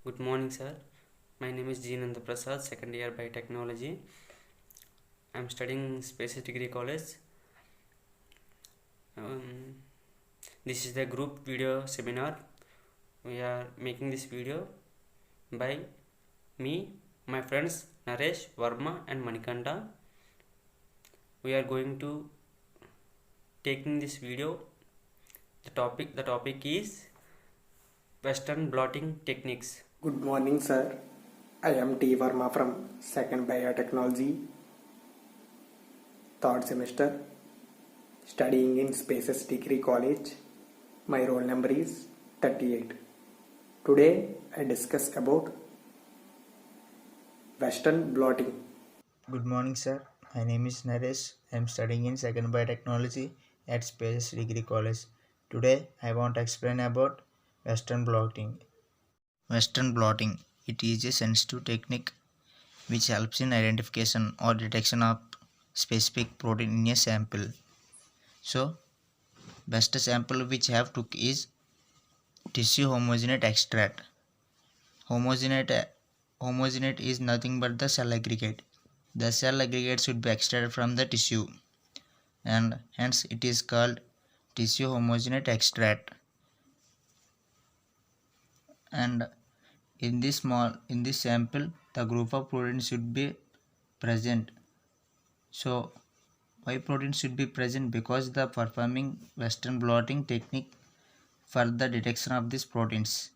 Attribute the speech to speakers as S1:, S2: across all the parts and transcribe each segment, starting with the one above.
S1: Good morning, sir. My name is G. Nanda Prasad, second year biotechnology. I am studying Spaces Degree College. Um, this is the group video seminar. We are making this video by me, my friends Naresh, Varma, and Manikanda. We are going to taking this video. The topic is Western blotting techniques.
S2: Good morning, sir. I am T. Verma from 2nd Biotechnology, 3rd semester, studying in Spaces Degree College. My roll number is 38. Today, I discuss about Western blotting.
S3: Good morning, sir. My name is Naresh. I am studying in 2nd Biotechnology at Space Degree College. Today, I want to explain about Western blotting. Western blotting. It is a sensitive technique which helps in identification or detection of specific protein in a sample. So, best sample which have took is tissue homogenate extract. Homogenate is nothing but the cell aggregate. The cell aggregate should be extracted from the tissue, and hence it is called tissue homogenate extract. And in this sample the group of proteins should be present. So why proteins should be present? Because the performing Western blotting technique for the detection of these proteins,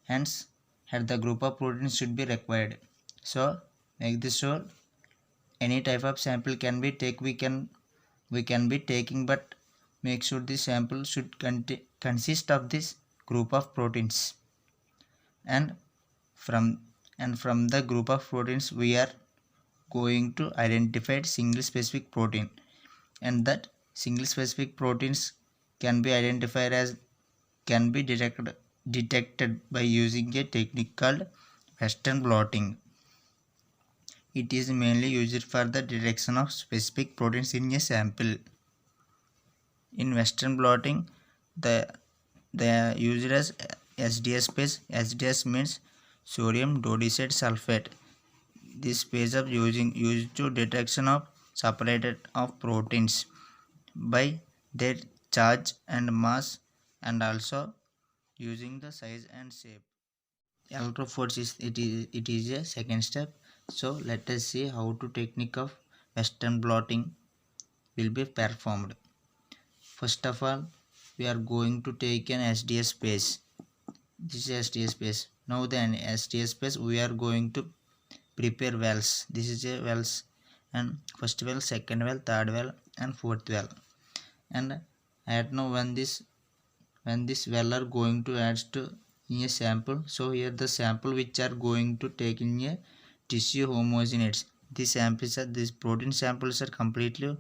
S3: hence had the group of proteins should be required. So make this sure any type of sample can be we can be taking, but make sure the sample should consist of this group of proteins. And from the group of proteins we are going to identify single specific protein, and that single specific proteins can be identified as can be detected by using a technique called Western blotting. It is mainly used for the detection of specific proteins in a sample. In Western blotting, the they are used as SDS base. SDS means sodium dodecyde sulfate. This phase of used to detection of separated of proteins by their charge and mass, and also using the size and shape. Electrophores is a second step. So let us see how to technique of Western blotting will be performed. First of all, we are going to take an SDS space. This is SDS space. Now the SDS space we are going to prepare wells. This is a wells, and first well, second well, third well, and fourth well. And at now when this well are going to add to in a sample, so here the sample which are going to take in a tissue homogenates. These protein samples are completely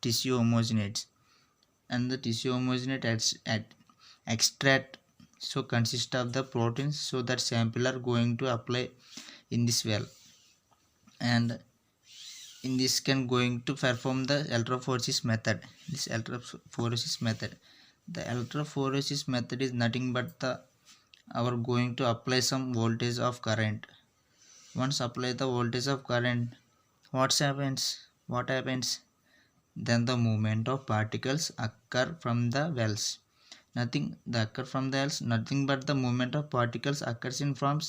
S3: tissue homogenates, and the tissue homogenate at extract so consist of the proteins, so that sample are going to apply in this well, and in this can going to perform the electrophoresis method. The electrophoresis method is nothing but the our going to apply some voltage of current. Once apply the voltage of current, what happens? Then the movement of particles occur from the wells. Nothing but the movement of particles occurs in from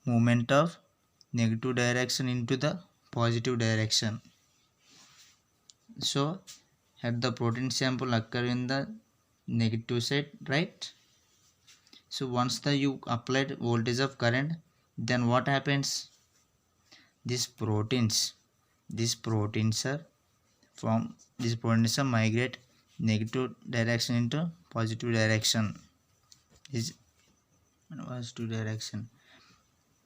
S3: movement of negative direction into the positive direction. So had the protein sample occur in the negative side, right? So once the you applied voltage of current, then what happens? These proteins are from these proteins are migrate negative direction into positive direction. Is positive direction,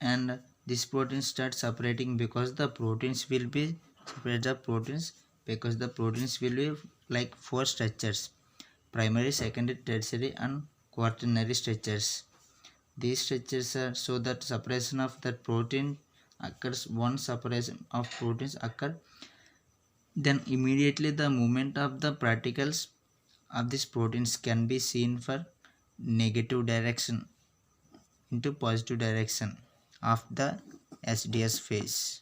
S3: and this protein starts separating because the proteins will be separate the proteins because the proteins will be like four structures: primary, secondary, tertiary, and quaternary structures. These structures are so that separation of that protein occurs. Once separation of proteins occur, then immediately the movement of the particles of these proteins can be seen for negative direction. into positive direction of the SDS phase.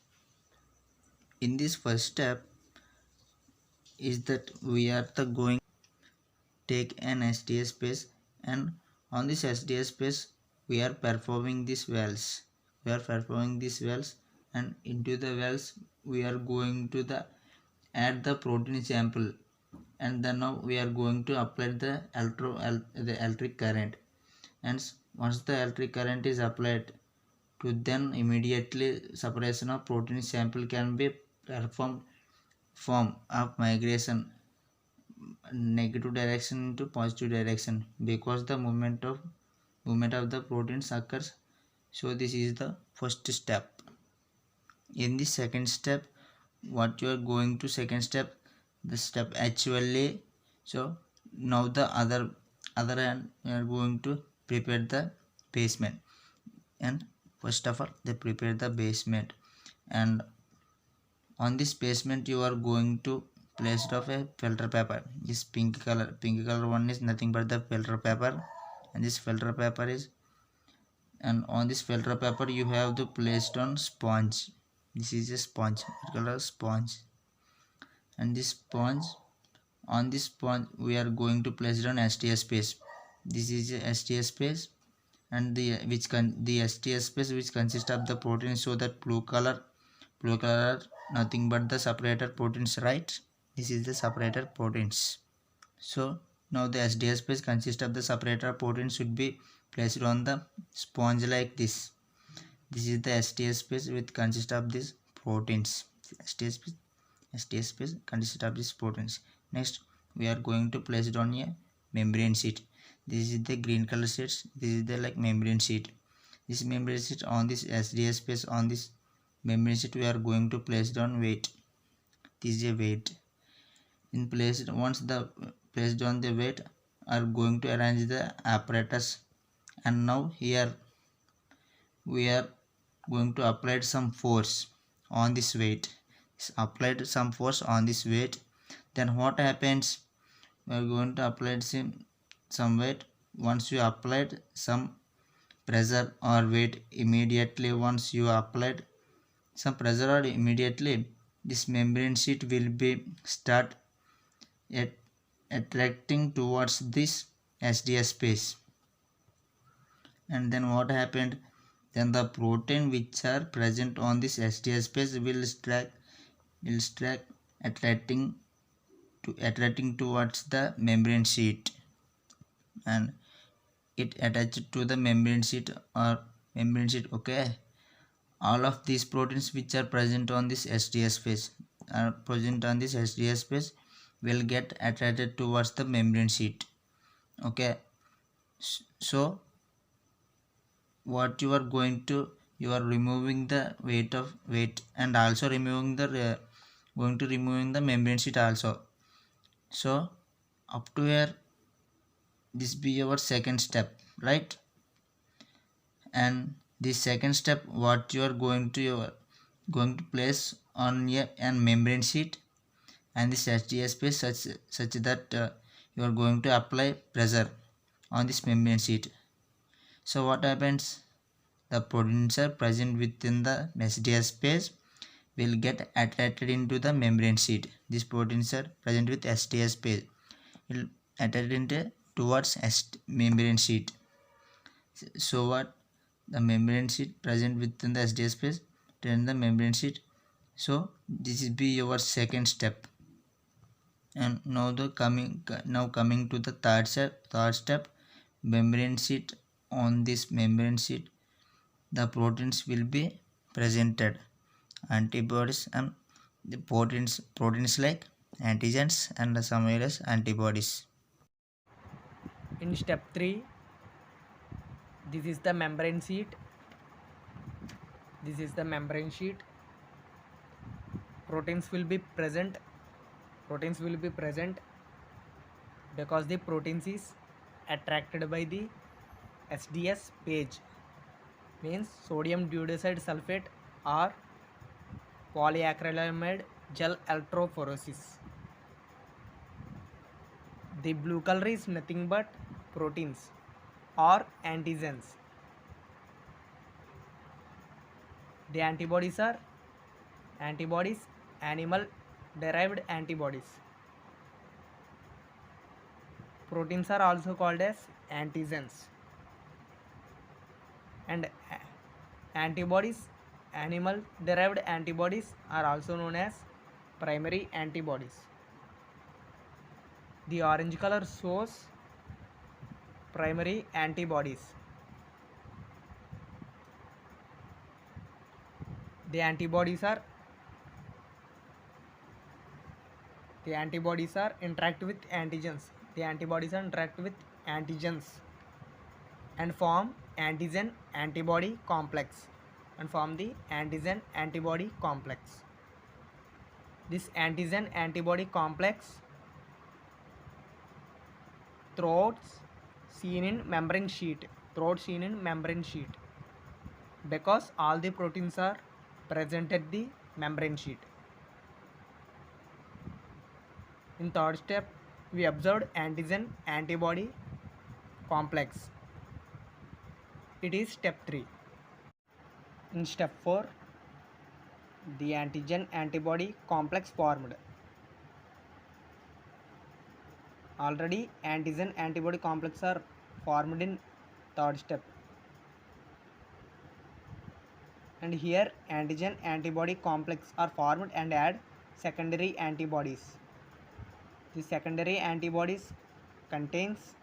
S3: In this first step is that we are the going take an SDS space, and on this SDS space we are performing these wells. We are performing these wells, and into the wells we are going to the add the protein sample, and then now we are going to apply the electric current. And once the electric current is applied to, then immediately separation of protein sample can be performed form of migration negative direction into positive direction, because the movement of the proteins occurs. So this is the first step. In the second step, what you are going to second step, the step actually, so now the other hand we are going to prepare the basement. And first of all they prepare the basement, and on this basement you are going to place it of a filter paper. This pink color one is nothing but the filter paper, and this filter paper is, and on this filter paper you have to place it on sponge. This is a sponge, color sponge, and this sponge, on this sponge we are going to place it on STS space. This is a STS space, and the STS space which consists of the proteins. So that blue color nothing but the separated proteins, right? This is the separated proteins. So now the SDS space consists of the separated proteins should be placed on the sponge like this. This is the STS space which consists of these proteins. STS space consists of these proteins. Next we are going to place it on a membrane sheet. This is the green color sheets. This is the like membrane sheet. This membrane sheet, on this SDS space, on this membrane sheet we are going to place it on weight. This is a weight. In place, once the placed on the weight, are going to arrange the apparatus, and now here we are going to apply some force on this weight. Applied some force on this weight, then what happens, we are going to apply some weight. Once you applied some pressure or weight, immediately once you applied some pressure or immediately this membrane sheet will be start attracting towards this SDS space. And then what happened, then the protein which are present on this SDS space will start attracting towards the membrane sheet, and it attached to the membrane sheet okay. All of these proteins which are present on this SDS space will get attracted towards the membrane sheet, okay. So what you are going to, you are removing the weight and also removing the removing the membrane sheet also. So up to here this be our second step, right? And this second step, what you are going to place on a membrane sheet and this SDS space such that you are going to apply pressure on this membrane sheet. So what happens, the proteins are present within the SDS space will get attracted into the membrane sheet. These proteins are present with SDS space will attract into towards membrane sheet. So what, the membrane sheet present within the SDS space turn the membrane sheet. So this is be your second step. And now coming to the third step, membrane sheet. On this membrane sheet the proteins will be presented, antibodies, and the proteins like antigens and some areas antibodies.
S2: In step 3, this is the membrane sheet. This is the membrane sheet. Proteins will be present because the proteins is attracted by the SDS page, means sodium duoxide sulfate or polyacrylamide gel electrophoresis. The blue color is nothing but proteins or antigens. The antibodies are animal derived antibodies. Proteins are also called as antigens. And antibodies, animal derived antibodies, are also known as primary antibodies. The orange color shows primary antibodies. The antibodies are interact with antigens. The antibodies are interact with antigens and form antigen antibody complex This antigen antibody complex throughout seen in membrane sheet because all the proteins are present at the membrane sheet. In third step, we observed antigen antibody complex. It is step 3. In step 4, the antigen antibody complex formed. Already antigen antibody complex are formed in third step. And here antigen antibody complex are formed and add secondary antibodies. The secondary antibodies contains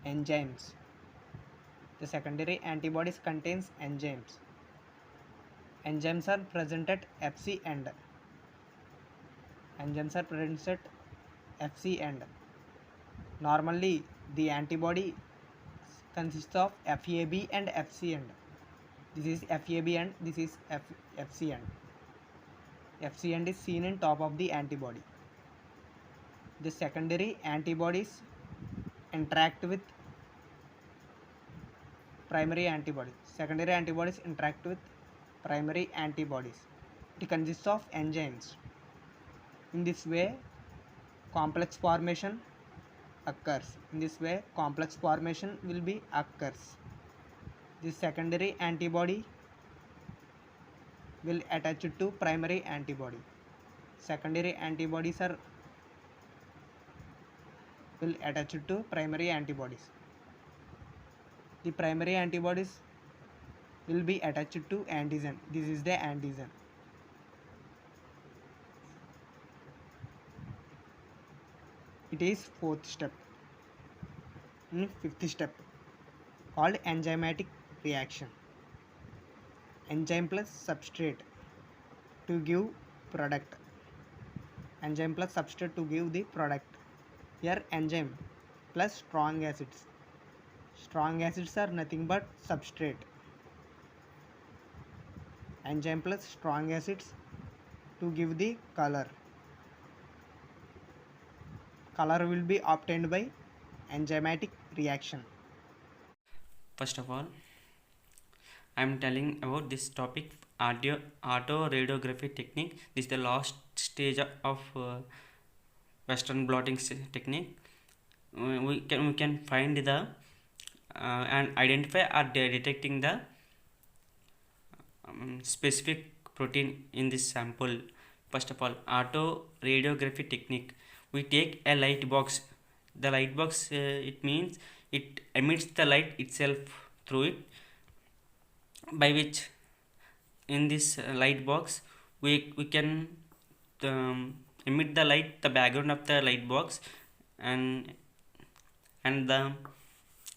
S2: enzymes. Enzymes are present at Fc end. Normally the antibody consists of FAB and Fc end. This is FAB end, this is Fc end. Fc end is seen in top of the antibody. The secondary antibodies interact with primary antibodies. It consists of enzymes. In this way, complex formation occurs. The secondary antibody will attach to primary antibody. Will attach to primary antibodies. The primary antibodies will be attached to antigen. This is the antigen. It is fourth step. In fifth step, called enzymatic reaction. Enzyme plus substrate to give product. Here enzyme plus strong acids. Strong acids are nothing but substrate. Enzyme plus strong acids to give the color. Color will be obtained by enzymatic reaction.
S1: First of all, I am telling about this topic, autoradiography technique. This is the last stage of Western blotting technique. We can find the and identify or detecting the specific protein in this sample. First of all, autoradiography technique. We take a light box. The light box, it means it emits the light itself through it, by which in this light box we can emit the light, the background of the light box, and the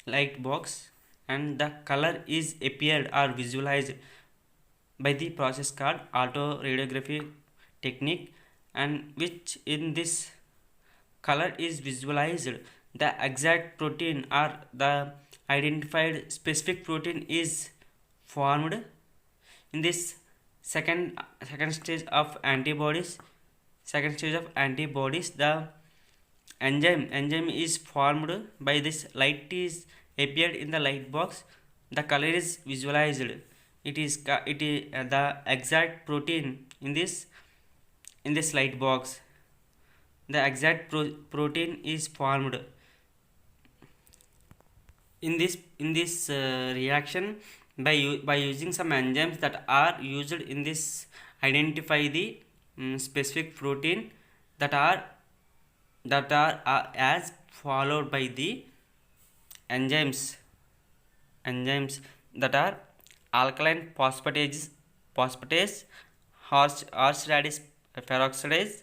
S1: light box, and the color is appeared or visualized by the process called autoradiography technique, and which in this color is visualized, the exact protein or the identified specific protein is formed. In this second stage of antibodies, the enzyme is formed by this light is appeared in the light box, the color is visualized. It is the exact protein in this light box. The exact protein is formed. In this reaction, by using some enzymes that are used in this identify the specific protein that are as followed by the enzymes that are alkaline phosphatase, horseradish peroxidase,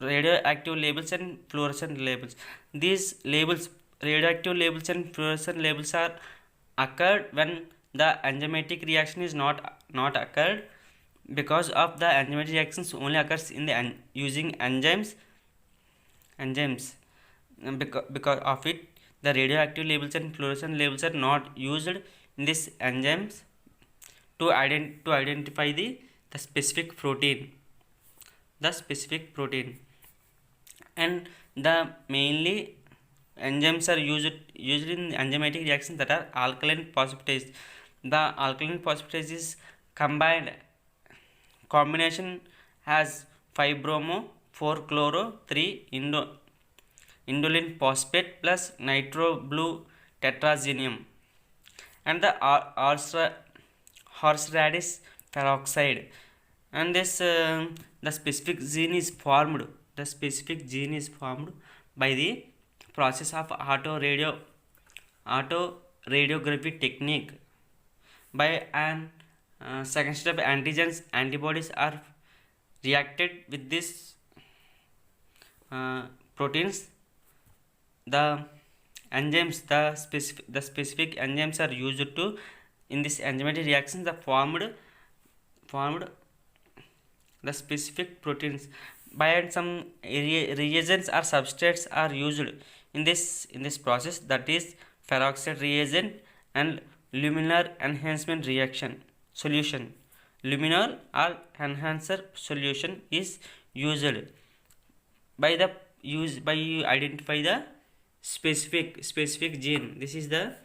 S1: radioactive labels and fluorescent labels. These labels, radioactive labels and fluorescent labels, are occurred when the enzymatic reaction is not occurred. Because of the enzymatic reactions only occurs in the using enzymes. Because of it, the radioactive labels and fluorescent labels are not used in these enzymes to identify the specific protein. And the mainly enzymes are used in enzymatic reactions that are alkaline phosphatase. The alkaline phosphatase is combination has 5 bromo 4 chloro 3 indolin phosphate plus nitro blue tetrazinium, and the horseradish peroxide. And this the specific gene is formed by the process of autoradiography technique. By an second step, antibodies are reacted with this proteins. The enzymes, the specific enzymes are used to in this enzymatic reactions the formed the specific proteins. By and some reagents or substrates are used in this process, that is peroxide reagent and luminar enhancement solution. Luminar or enhancer solution is used by identify the specific gene. This is the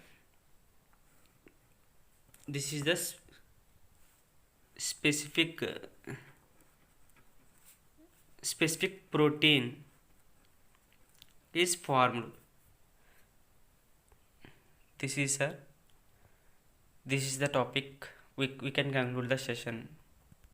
S1: specific protein is formed. This is the topic. We can conclude the session.